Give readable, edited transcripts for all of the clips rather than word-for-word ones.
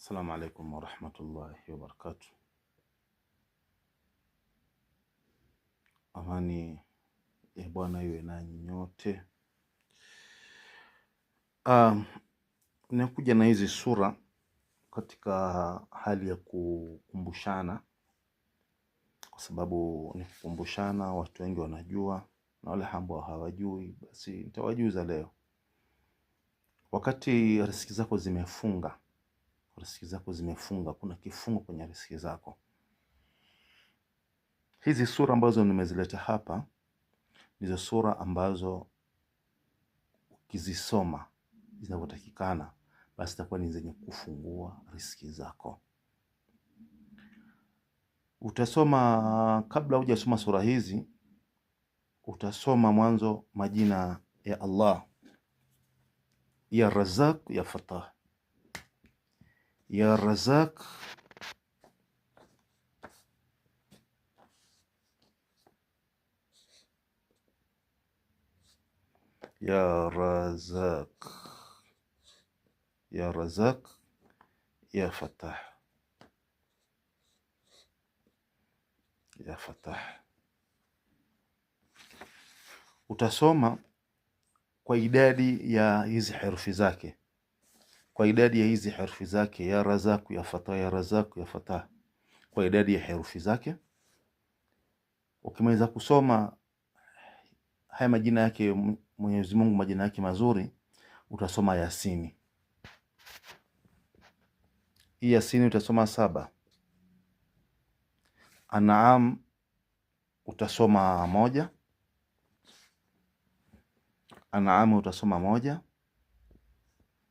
Assalamu alaikum warahmatullahi wabarakatuh. Amani ya Bwana iwe nanyi nyote. Nakuja na hizi sura katika hali ya kukumbushana, kwa sababu ni kukumbushana. Watu wengi wanajua na wale ambao hawajui, basi nitawajuza leo. Wakati riziki zako zimefunga, kuna kifungo kwenye riziki zako. Hizi sura ambazo nimezileta hapa ndizo sura ambazo ukizisoma zinavyotakikana, basi itakuwa ni zenye kufungua riziki zako. Utasoma, kabla hujasoma sura hizi, utasoma mwanzo majina ya Allah: ya Razak, ya Fatah. Ya Razak, ya Razak, ya Razak, ya Fatah, ya Fatah. Utasoma kwa idadi ya hizi herufi zake, ya Razak, ya Fatah, ya Razak, ya Fatah, kwa idadi ya herufi zake. Ukimaliza kusoma haya majina yake Mwenyezi Mungu, majina yake mazuri, utasoma Yasini. Hii Yasini utasoma 7. An'am utasoma 1. An'am utasoma 1.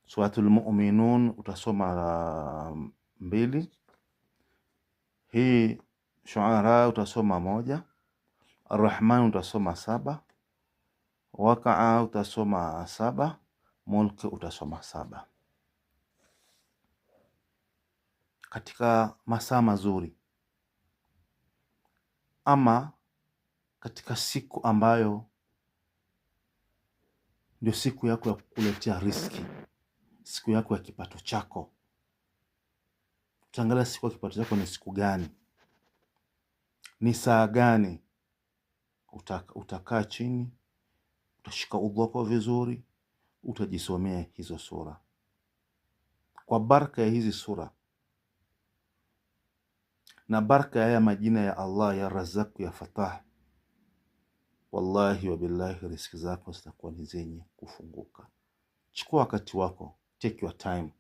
Suratul Mu'minun utasoma 2. Hii Shuara utasoma 1. Ar-Rahman utasoma 7. Waqi'a utasoma 7. Mulk utasoma 7. Katika masaa mazuri, ama katika siku ambayo ndio siku yako ya kukuletea riziki, siku yako ya kipato chako. Utaangalia siku ya kipato chako ni siku gani, ni saa gani. Utakaa chini, utashika udhu wako vizuri, utajisomea hizo sura. Kwa baraka ya hizi sura na baraka ya majina ya Allah, ya Razak, ya Fatah, wallahi wa billahi, riziki zako zitakuwa ni zenye kufunguka. Chukua wakati wako, take your time,